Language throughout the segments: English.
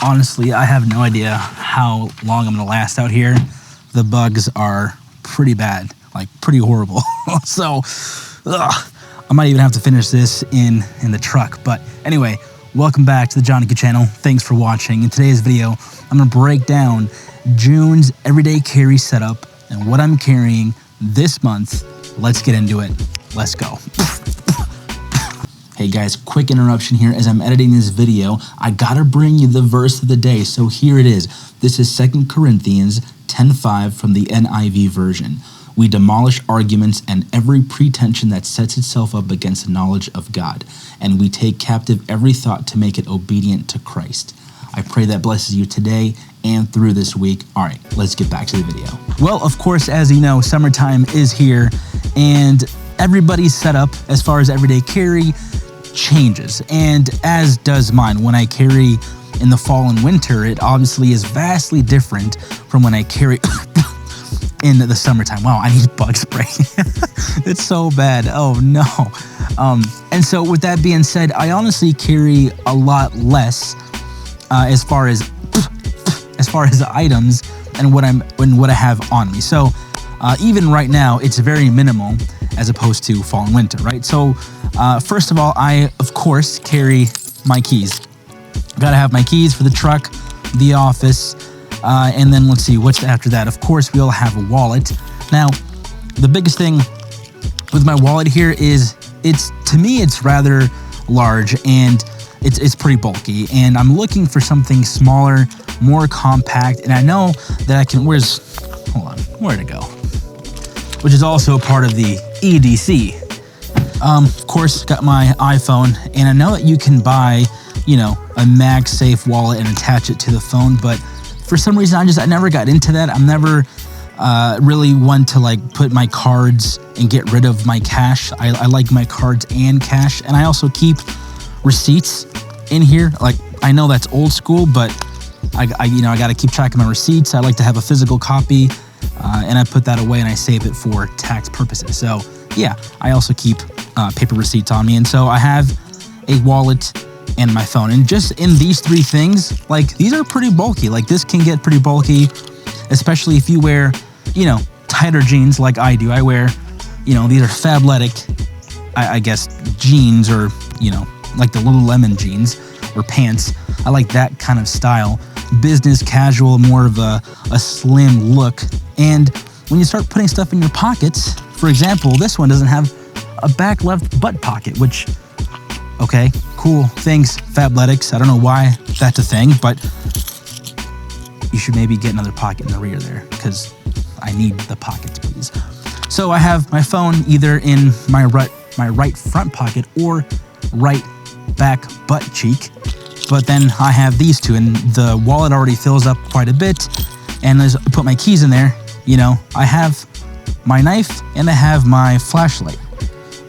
Honestly, I have no idea how long I'm gonna last out here. The bugs are pretty bad, like pretty horrible. So, I might even have to finish this in the truck. But anyway, welcome back to the Johnny Q channel. Thanks for watching. In today's video, I'm gonna break down June's everyday carry setup and what I'm carrying this month. Let's get into it. Let's go. Hey guys, quick interruption here. As I'm editing this video, I gotta bring you the verse of the day. So here it is. This is 2 Corinthians 10:5 from the NIV version. We demolish arguments and every pretension that sets itself up against the knowledge of God, and we take captive every thought to make it obedient to Christ. I pray that blesses you today and through this week. All right, let's get back to the video. Well, of course, as you know, summertime is here, and everybody's setup as far as everyday carry changes, and as does mine. When I carry in the fall and winter, it obviously is vastly different from when I carry in the summertime. Wow, I need bug spray. It's so bad. Oh no. And so with that being said, I honestly carry a lot less as far as items and what I have on me. So even right now, it's very minimal as opposed to fall and winter, right? So first of all, I of course carry my keys. Gotta have my keys for the truck, the office, and then let's see, what's after that? Of course, we all have a wallet. Now, the biggest thing with my wallet here is to me, it's rather large and it's pretty bulky, and I'm looking for something smaller, more compact, and I know that I can, hold on, where'd it go? Which is also part of the EDC. Of course, got my iPhone, and I know that you can buy, you know, a MagSafe wallet and attach it to the phone, but for some reason, I never got into that. I'm never really one to like put my cards and get rid of my cash. I like my cards and cash, and I also keep receipts in here. Like, I know that's old school, but I got to keep track of my receipts. I like to have a physical copy, and I put that away and I save it for tax purposes. So yeah, I also keep paper receipts on me, and so I have a wallet and my phone. And just in these three things, like, these are pretty bulky. Like, this can get pretty bulky, especially if you wear, you know, tighter jeans like I do. I wear, you know, these are Fabletic, I guess, jeans, or, you know, like the Lululemon jeans or pants. I like that kind of style. Business casual, more of a slim look. And when you start putting stuff in your pockets, for example, this one doesn't have a back left butt pocket, which, okay, cool, thanks, Fabletics. I don't know why that's a thing, but you should maybe get another pocket in the rear there, because I need the pockets, please. So I have my phone either in my right front pocket or right back butt cheek, but then I have these two, and the wallet already fills up quite a bit, and as I put my keys in there, you know, I have my knife and I have my flashlight,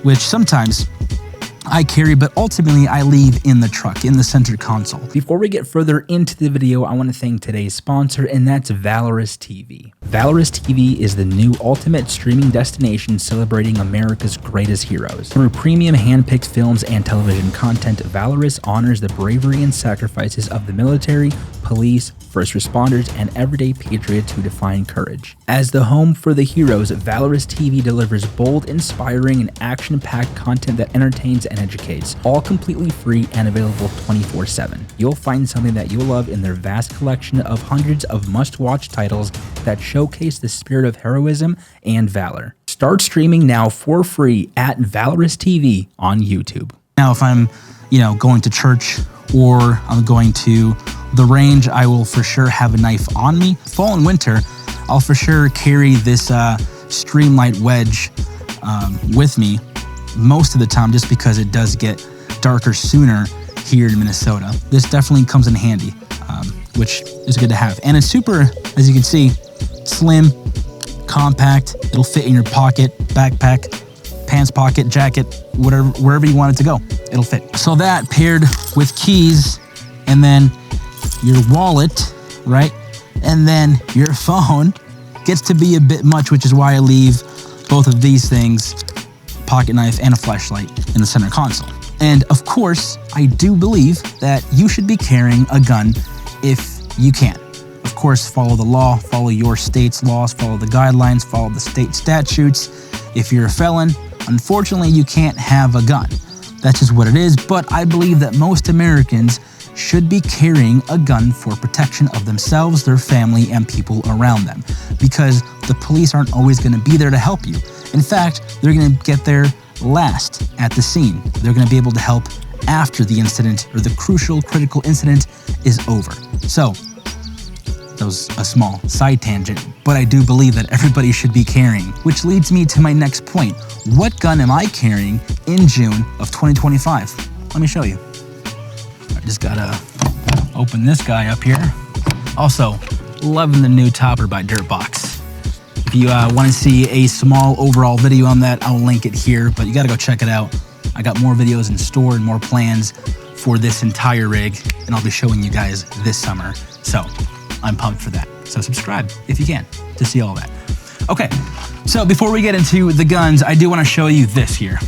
which sometimes I carry, but ultimately I leave in the truck, in the center console. Before we get further into the video, I want to thank today's sponsor, and that's Valorous TV. Valorous TV is the new ultimate streaming destination celebrating America's greatest heroes. Through premium hand-picked films and television content, Valorous honors the bravery and sacrifices of the military, police, first responders, and everyday patriots who define courage. As the home for the heroes, Valorous TV delivers bold, inspiring, and action-packed content that entertains and educates, all completely free and available 24/7. You'll find something that you'll love in their vast collection of hundreds of must-watch titles that showcase the spirit of heroism and valor. Start streaming now for free at Valorous TV on YouTube. Now, if I'm, you know, going to church or I'm going to the range, I will for sure have a knife on me. Fall and winter, I'll for sure carry this Streamlight wedge with me most of the time, just because it does get darker sooner here in Minnesota. This definitely comes in handy, which is good to have. And it's super, as you can see, slim, compact. It'll fit in your pocket, backpack, pants pocket, jacket, whatever, wherever you want it to go, it'll fit. So that paired with keys, and then your wallet, right? And then your phone gets to be a bit much, which is why I leave both of these things, pocket knife and a flashlight, in the center console. And of course, I do believe that you should be carrying a gun if you can. Of course, follow the law, follow your state's laws, follow the guidelines, follow the state statutes. If you're a felon, unfortunately, you can't have a gun. That's just what it is, but I believe that most Americans should be carrying a gun for protection of themselves, their family, and people around them, because the police aren't always going to be there to help you. In fact, they're going to get there last at the scene. They're going to be able to help after the incident or the crucial, critical incident is over. So, that was a small side tangent, but I do believe that everybody should be carrying, which leads me to my next point. What gun am I carrying in June of 2025? Let me show you. I just gotta open this guy up here. Also, loving the new topper by Dirtbox. If you want to see a small overall video on that, I'll link it here, but you gotta go check it out. I got more videos in store and more plans for this entire rig, and I'll be showing you guys this summer. So, I'm pumped for that. So subscribe if you can to see all that. Okay, so before we get into the guns, I do want to show you this here.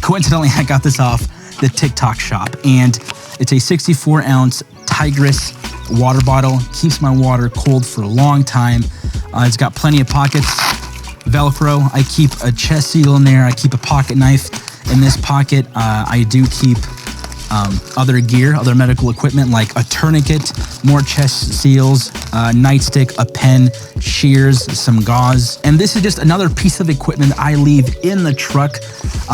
Coincidentally, I got this off the TikTok shop, and it's a 64-ounce Tigris water bottle. Keeps my water cold for a long time. It's got plenty of pockets, Velcro. I keep a chest seal in there. I keep a pocket knife in this pocket. I do keep other gear, other medical equipment like a tourniquet, more chest seals, nightstick, a pen, shears, some gauze. And this is just another piece of equipment I leave in the truck,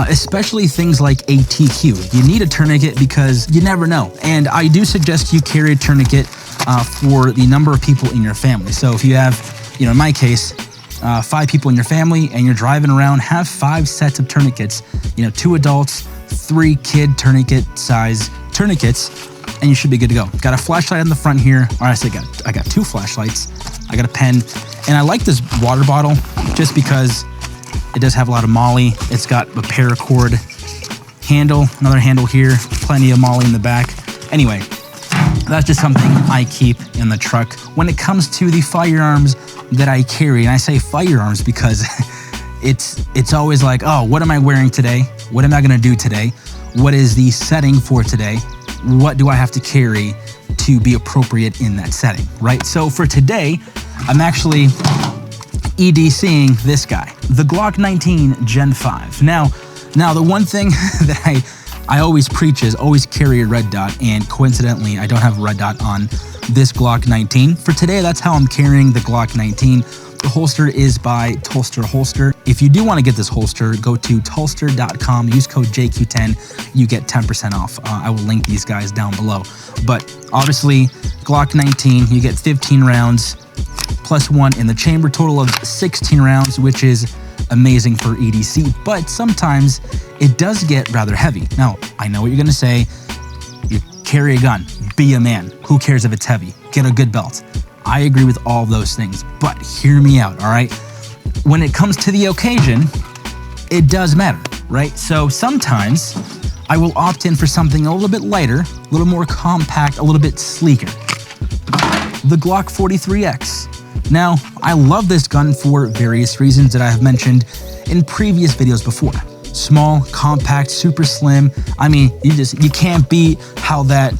especially things like a TQ. You need a tourniquet because you never know. And I do suggest you carry a tourniquet for the number of people in your family. So if you have, in my case, 5 people in your family and you're driving around, have 5 sets of tourniquets, 2 adults, 3 kid tourniquet size tourniquets, and you should be good to go. Got a flashlight on the front here. Or I got 2 flashlights. I got a pen, and I like this water bottle just because it does have a lot of Molly. It's got a paracord handle, another handle here, plenty of Molly in the back. Anyway, that's just something I keep in the truck. When it comes to the firearms that I carry, and I say firearms because it's always like, oh, what am I wearing today? What am I gonna do today? What is the setting for today? What do I have to carry to be appropriate in that setting, right? So for today, I'm actually EDCing this guy, the Glock 19 Gen 5. Now the one thing that I always preach is always carry a red dot, and coincidentally, I don't have a red dot on this Glock 19. For today, that's how I'm carrying the Glock 19. The holster is by Tulster Holster. If you do want to get this holster, go to tulster.com, use code JQ10, you get 10% off. I will link these guys down below. But obviously, Glock 19, you get 15 rounds, plus 1 in the chamber, total of 16 rounds, which is amazing for EDC, but sometimes it does get rather heavy. Now, I know what you're gonna say, you carry a gun, be a man, who cares if it's heavy, get a good belt. I agree with all those things, but hear me out, all right? When it comes to the occasion, it does matter, right? So sometimes I will opt in for something a little bit lighter, a little more compact, a little bit sleeker. The Glock 43X. Now, I love this gun for various reasons that I have mentioned in previous videos before. Small, compact, super slim. I mean, you can't beat how that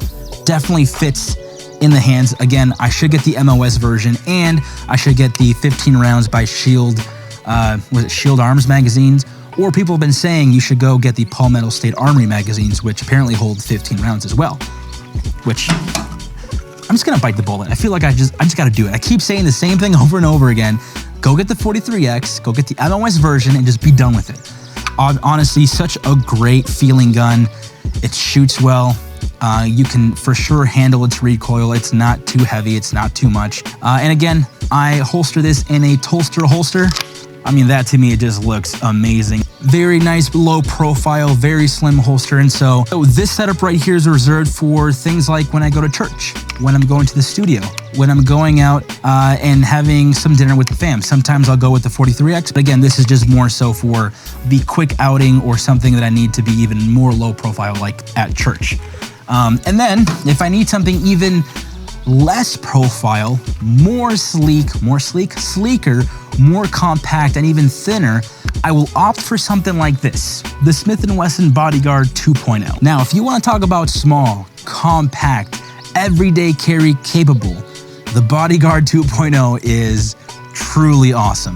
definitely fits in the hands. Again, I should get the MOS version, and I should get the 15 rounds by Shield, was it Shield Arms magazines? Or people have been saying you should go get the Palmetto State Armory magazines, which apparently hold 15 rounds as well, which I'm just gonna bite the bullet. I feel like I just gotta do it. I keep saying the same thing over and over again. Go get the 43X, go get the MOS version, and just be done with it. Honestly, such a great feeling gun. It shoots well. You can for sure handle its recoil. It's not too heavy, it's not too much. And again, I holster this in a Tulster holster. I mean, that to me, it just looks amazing. Very nice low profile, very slim holster. And so this setup right here is reserved for things like when I go to church, when I'm going to the studio, when I'm going out and having some dinner with the fam. Sometimes I'll go with the 43X, but again, this is just more so for the quick outing or something that I need to be even more low profile, like at church. And then if I need something even less profile, more sleeker, more compact, and even thinner, I will opt for something like this, the Smith & Wesson Bodyguard 2.0. Now, if you want to talk about small, compact, everyday carry capable. The Bodyguard 2.0 is truly awesome.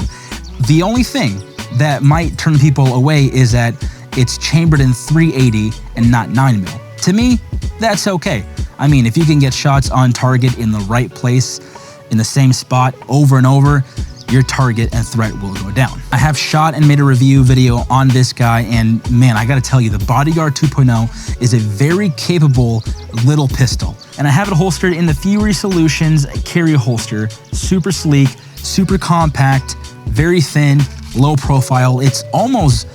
The only thing that might turn people away is that it's chambered in 380 and not 9mm. To me, that's okay. I mean, if you can get shots on target in the right place, in the same spot over and over, your target and threat will go down. I have shot and made a review video on this guy, and man, I gotta tell you, the Bodyguard 2.0 is a very capable little pistol. And I have it holstered in the Fury Solutions carry holster. Super sleek, super compact, very thin, low profile. It's almost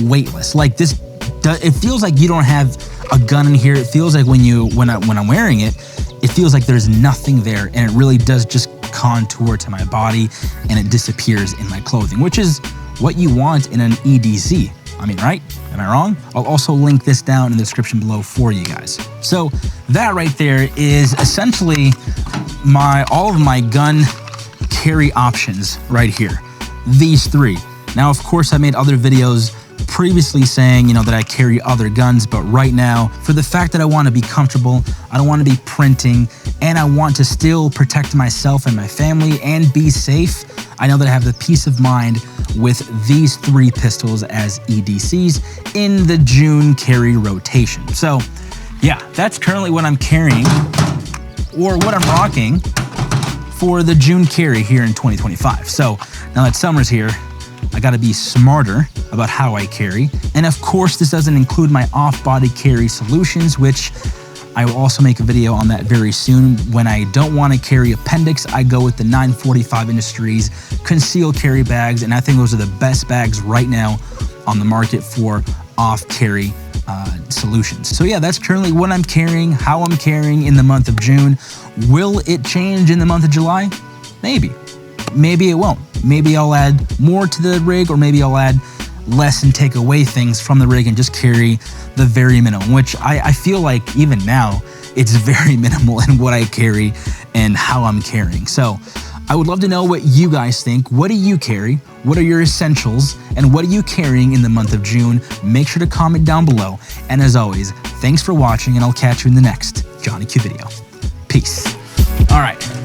weightless. Like this, it feels like you don't have a gun in here. It feels like when I'm wearing it, it feels like there's nothing there, and it really does just contour to my body and it disappears in my clothing, which is what you want in an EDC. I mean, right? Am I wrong? I'll also link this down in the description below for you guys. So that right there is essentially all of my gun carry options right here. These three. Now, of course, I made other videos previously saying, you know, that I carry other guns, but right now, for the fact that I want to be comfortable, I don't want to be printing, and I want to still protect myself and my family and be safe, I know that I have the peace of mind with these three pistols as EDCs in the June carry rotation. So yeah, that's currently what I'm carrying, or what I'm rocking for the June carry here in 2025. So now that summer's here, I gotta be smarter about how I carry. And of course, this doesn't include my off-body carry solutions, which I will also make a video on that very soon. When I don't want to carry appendix, I go with the 945 Industries concealed carry bags, and I think those are the best bags right now on the market for off-carry solutions. So yeah, that's currently what I'm carrying, how I'm carrying in the month of June. Will it change in the month of July? Maybe. Maybe it won't. Maybe I'll add more to the rig, or maybe I'll add less and take away things from the rig and just carry the very minimum, which I feel like even now it's very minimal in what I carry and how I'm carrying. So I would love to know what you guys think. What do you carry? What are your essentials? And what are you carrying in the month of June? Make sure to comment down below. And as always, thanks for watching, and I'll catch you in the next Johnny Q video. Peace. All right.